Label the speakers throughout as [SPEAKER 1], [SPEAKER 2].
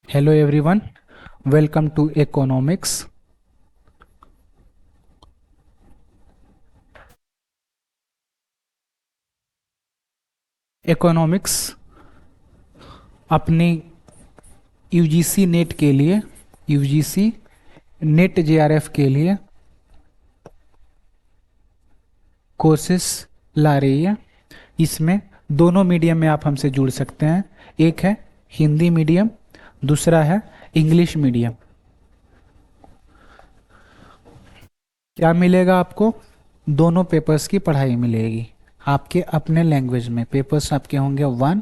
[SPEAKER 1] Hello everyone, welcome to economics. Economics अपने UGC net के लिए, यूजीसी नेट जेआरएफ के लिए कोर्सेस ला रही है। इसमें दोनों मीडियम में आप हमसे जुड़ सकते हैं। एक है हिंदी मीडियम, दूसरा है इंग्लिश मीडियम। क्या मिलेगा आपको? दोनों पेपर्स की पढ़ाई मिलेगी आपके अपने लैंग्वेज में। पेपर्स आपके होंगे 1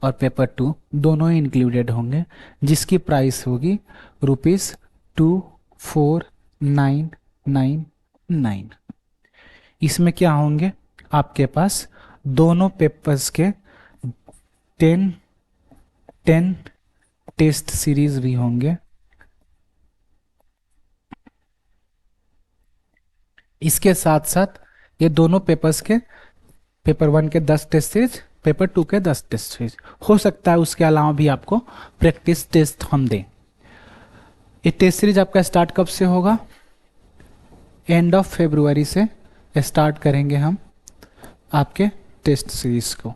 [SPEAKER 1] और पेपर 2 दोनों ही इंक्लूडेड होंगे, जिसकी प्राइस होगी ₹24,999। इसमें क्या होंगे आपके पास? दोनों पेपर्स के 10 टेस्ट सीरीज भी होंगे। इसके साथ साथ ये दोनों पेपर्स के, पेपर 1 के 10 टेस्ट सीरीज, पेपर 2 के 10 टेस्ट सीरीज हो सकता है। उसके अलावा भी आपको प्रैक्टिस टेस्ट हम दें। ये टेस्ट सीरीज आपका स्टार्ट कब से होगा? एंड ऑफ फरवरी से स्टार्ट करेंगे हम आपके टेस्ट सीरीज को।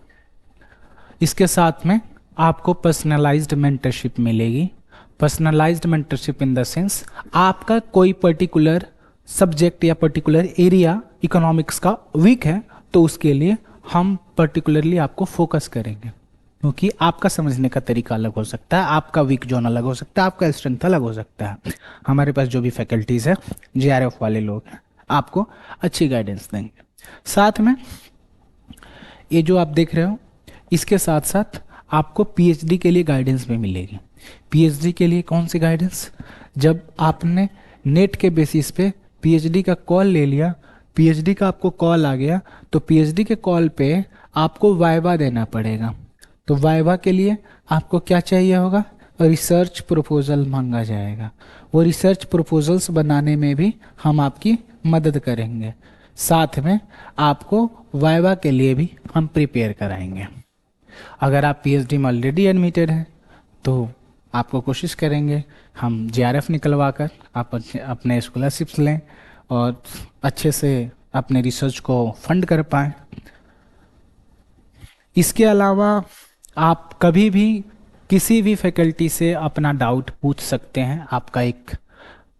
[SPEAKER 1] इसके साथ में आपको पर्सनलाइज्ड मेंटरशिप मिलेगी। Personalised mentorship in the sense आपका कोई पर्टिकुलर सब्जेक्ट या पर्टिकुलर एरिया इकोनॉमिक्स का वीक है तो उसके लिए हम पर्टिकुलरली आपको फोकस करेंगे, क्योंकि आपका समझने का तरीका अलग हो सकता है, आपका वीक जोन अलग हो सकता है, आपका स्ट्रेंथ अलग हो सकता है। हमारे पास जो भी फैकल्टीज़ है, जेआरएफ वाले लोग हैं, आपको अच्छी गाइडेंस देंगे। साथ में ये जो आप देख रहे हो, इसके साथ साथ आपको पीएचडी के लिए गाइडेंस भी मिलेगी। पीएचडी के लिए कौन सी गाइडेंस? जब आपने नेट के बेसिस पे पीएचडी का कॉल ले लिया, पीएचडी का आपको कॉल आ गया, तो पीएचडी के कॉल पे आपको वाइवा देना पड़ेगा। तो वाइवा के लिए आपको क्या चाहिए होगा? रिसर्च प्रपोजल मांगा जाएगा। वो रिसर्च प्रपोजल्स बनाने में भी हम आपकी मदद करेंगे। साथ में आपको वाइवा के लिए भी हम प्रिपेयर कराएंगे। अगर आप पीएचडी में ऑलरेडी एडमिटेड हैं तो आपको कोशिश करेंगे हम जेआरएफ निकलवा कर आप अपने स्कॉलरशिप्स लें और अच्छे से अपने रिसर्च को फंड कर पाएँ। इसके अलावा आप कभी भी किसी भी फैकल्टी से अपना डाउट पूछ सकते हैं। आपका एक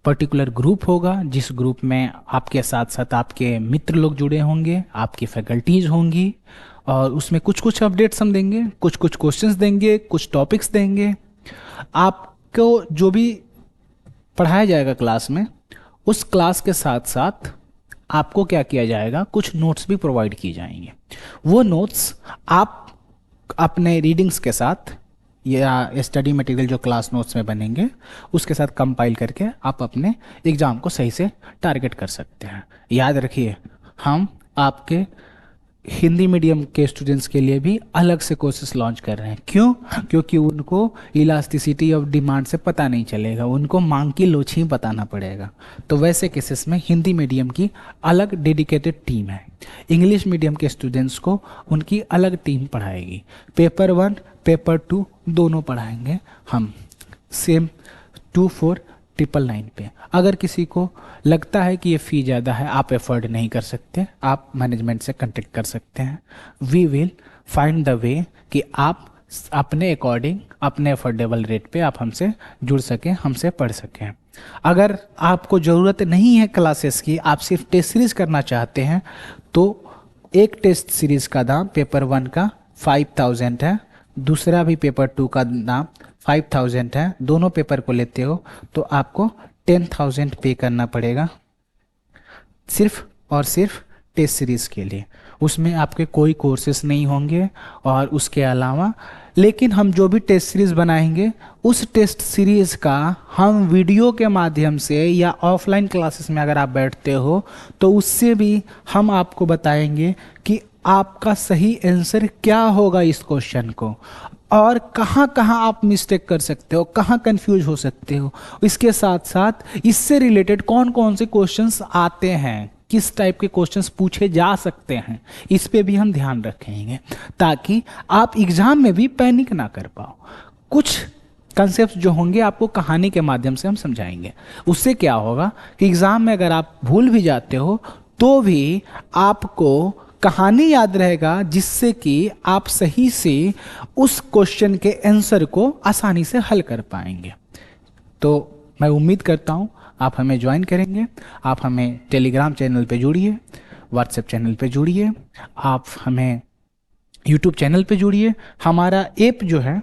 [SPEAKER 1] पर्टिकुलर ग्रुप होगा, जिस ग्रुप में आपके साथ साथ आपके मित्र लोग जुड़े होंगे, आपकी फैकल्टीज होंगी, और उसमें कुछ कुछ अपडेट्स हम देंगे, कुछ कुछ क्वेश्चंस देंगे, कुछ टॉपिक्स देंगे। आपको जो भी पढ़ाया जाएगा क्लास में, उस क्लास के साथ साथ आपको क्या किया जाएगा? कुछ नोट्स भी प्रोवाइड किए जाएंगे। वो नोट्स आप अपने रीडिंग्स के साथ या स्टडी मटेरियल जो क्लास नोट्स में बनेंगे उसके साथ कंपाइल करके आप अपने एग्ज़ाम को सही से टारगेट कर सकते हैं। याद रखिए, हम आपके हिंदी मीडियम के स्टूडेंट्स के लिए भी अलग से कोर्सेज लॉन्च कर रहे हैं। क्यों? क्योंकि उनको इलास्टिसिटी ऑफ डिमांड से पता नहीं चलेगा, उनको मांग की लोच ही बताना पड़ेगा। तो वैसे केसेस में हिंदी मीडियम की अलग डेडिकेटेड टीम है। इंग्लिश मीडियम के स्टूडेंट्स को उनकी अलग टीम पढ़ाएगी। पेपर 1 पेपर 2 दोनों पढ़ाएंगे हम, सेम 24,999 पे। अगर किसी को लगता है कि ये फ़ी ज़्यादा है, आप एफोर्ड नहीं कर सकते, आप मैनेजमेंट से कांटेक्ट कर सकते हैं। We will find the way कि आप अपने अकॉर्डिंग, अपने अफोर्डेबल रेट पे आप हमसे जुड़ सकें, हमसे पढ़ सकें। अगर आपको ज़रूरत नहीं है क्लासेस की, आप सिर्फ टेस्ट सीरीज़ करना चाहते हैं, तो एक टेस्ट सीरीज़ का दाम पेपर 1 का 5,000 है, दूसरा भी पेपर 2 का दाम 5,000 है। दोनों पेपर को लेते हो तो आपको 10,000 पे करना पड़ेगा, सिर्फ और सिर्फ टेस्ट सीरीज़ के लिए। उसमें आपके कोई कोर्सेस नहीं होंगे और उसके अलावा, लेकिन हम जो भी टेस्ट सीरीज़ बनाएंगे उस टेस्ट सीरीज़ का हम वीडियो के माध्यम से या ऑफलाइन क्लासेस में अगर आप बैठते हो तो उससे भी हम आपको बताएंगे कि आपका सही आंसर क्या होगा इस क्वेश्चन को, और कहाँ कहाँ आप मिस्टेक कर सकते हो, कहाँ कंफ्यूज हो सकते हो। इसके साथ साथ इससे रिलेटेड कौन कौन से क्वेश्चंस आते हैं, किस टाइप के क्वेश्चंस पूछे जा सकते हैं, इस पे भी हम ध्यान रखेंगे, ताकि आप एग्जाम में भी पैनिक ना कर पाओ। कुछ कंसेप्ट जो होंगे आपको कहानी के माध्यम से हम समझाएंगे। उससे क्या होगा कि एग्जाम में अगर आप भूल भी जाते हो तो भी आपको कहानी याद रहेगा, जिससे कि आप सही से उस क्वेश्चन के आंसर को आसानी से हल कर पाएंगे। तो मैं उम्मीद करता हूँ आप हमें ज्वाइन करेंगे। आप हमें टेलीग्राम चैनल पे जुड़िए, व्हाट्सएप चैनल पे जुड़िए, आप हमें यूट्यूब चैनल पे जुड़िए। हमारा ऐप जो है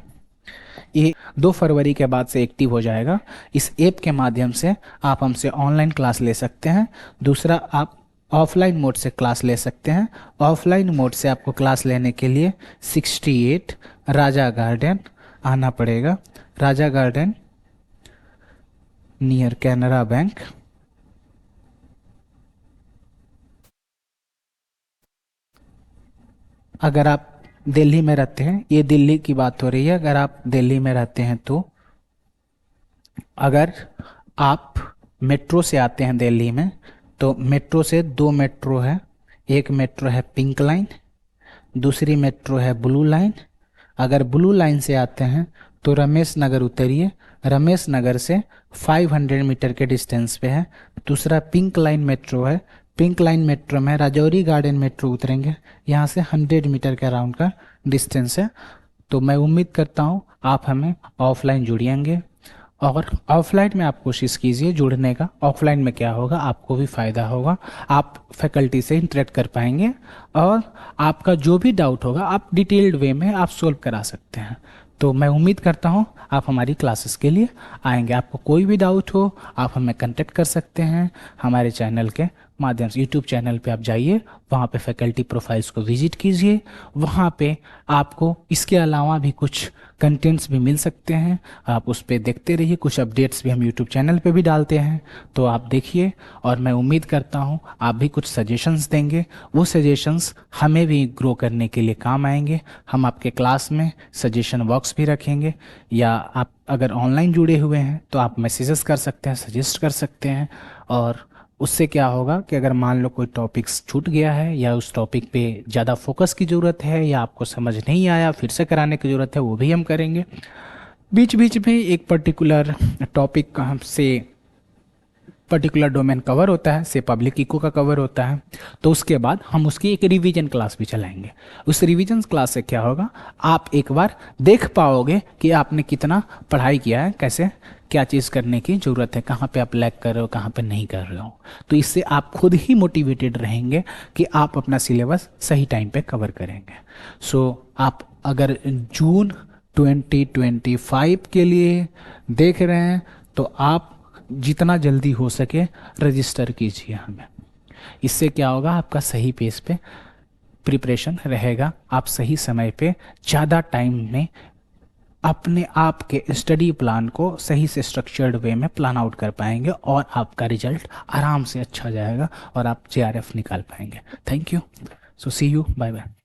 [SPEAKER 1] ये 2 फरवरी के बाद से एक्टिव हो जाएगा। इस ऐप के माध्यम से आप हमसे ऑनलाइन क्लास ले सकते हैं। दूसरा, आप ऑफलाइन मोड से क्लास ले सकते हैं। ऑफलाइन मोड से आपको क्लास लेने के लिए 68 राजा गार्डन आना पड़ेगा। राजा गार्डन नियर कैनरा बैंक। अगर आप दिल्ली में रहते हैं, ये दिल्ली की बात हो रही है, अगर आप दिल्ली में रहते हैं तो अगर आप मेट्रो से आते हैं दिल्ली में तो मेट्रो से 2 मेट्रो है। एक मेट्रो है पिंक लाइन, दूसरी मेट्रो है ब्लू लाइन। अगर ब्लू लाइन से आते हैं तो रमेश नगर उतरिए, रमेश नगर से 500 मीटर के डिस्टेंस पे है। दूसरा पिंक लाइन मेट्रो है, पिंक लाइन मेट्रो में राजौरी गार्डन मेट्रो उतरेंगे, यहाँ से 100 मीटर के अराउंड का डिस्टेंस है। तो मैं उम्मीद करता हूँ आप हमें ऑफलाइन जुड़िएंगे, और ऑफलाइन में आप कोशिश कीजिए जुड़ने का। ऑफलाइन में क्या होगा, आपको भी फ़ायदा होगा, आप फैकल्टी से इंटरेक्ट कर पाएंगे और आपका जो भी डाउट होगा आप डिटेल्ड वे में आप सोल्व करा सकते हैं। तो मैं उम्मीद करता हूँ आप हमारी क्लासेस के लिए आएंगे। आपको कोई भी डाउट हो आप हमें कांटेक्ट कर सकते हैं हमारे चैनल के माध्यम से। यूट्यूब चैनल पे आप जाइए, वहाँ पे फैकल्टी प्रोफाइल्स को विजिट कीजिए, वहाँ पे आपको इसके अलावा भी कुछ कंटेंट्स भी मिल सकते हैं, आप उस पर देखते रहिए। कुछ अपडेट्स भी हम यूट्यूब चैनल पे भी डालते हैं, तो आप देखिए। और मैं उम्मीद करता हूँ आप भी कुछ सजेशंस देंगे, वो सजेशंस हमें भी ग्रो करने के लिए काम आएंगे। हम आपके क्लास में सजेशन बॉक्स भी रखेंगे, या आप अगर ऑनलाइन जुड़े हुए हैं तो आप मैसेजेस कर सकते हैं, सजेस्ट कर सकते हैं। और उससे क्या होगा कि अगर मान लो कोई टॉपिक्स छूट गया है या उस टॉपिक पे ज़्यादा फोकस की ज़रूरत है या आपको समझ नहीं आया फिर से कराने की ज़रूरत है, वो भी हम करेंगे। बीच बीच में एक पर्टिकुलर टॉपिक का हमसे पर्टिकुलर डोमेन कवर होता है, से पब्लिक इको का कवर होता है, तो उसके बाद हम उसकी एक रिवीजन क्लास भी चलाएंगे। उस रिवीजन क्लास से क्या होगा, आप एक बार देख पाओगे कि आपने कितना पढ़ाई किया है, कैसे क्या चीज़ करने की ज़रूरत है, कहाँ पे आप लैग कर रहे हो, कहाँ पे नहीं कर रहे हो। तो इससे आप खुद ही मोटिवेटेड रहेंगे कि आप अपना सिलेबस सही टाइम पे कवर करेंगे। सो आप अगर जून 2025 के लिए देख रहे हैं तो आप जितना जल्दी हो सके रजिस्टर कीजिए हमें। इससे क्या होगा, आपका सही पेस पे प्रिपरेशन रहेगा, आप सही समय पे ज़्यादा टाइम में अपने आप के स्टडी प्लान को सही से स्ट्रक्चर्ड वे में प्लान आउट कर पाएंगे और आपका रिजल्ट आराम से अच्छा जाएगा और आप JRF निकाल पाएंगे। Thank you. So see you, bye bye.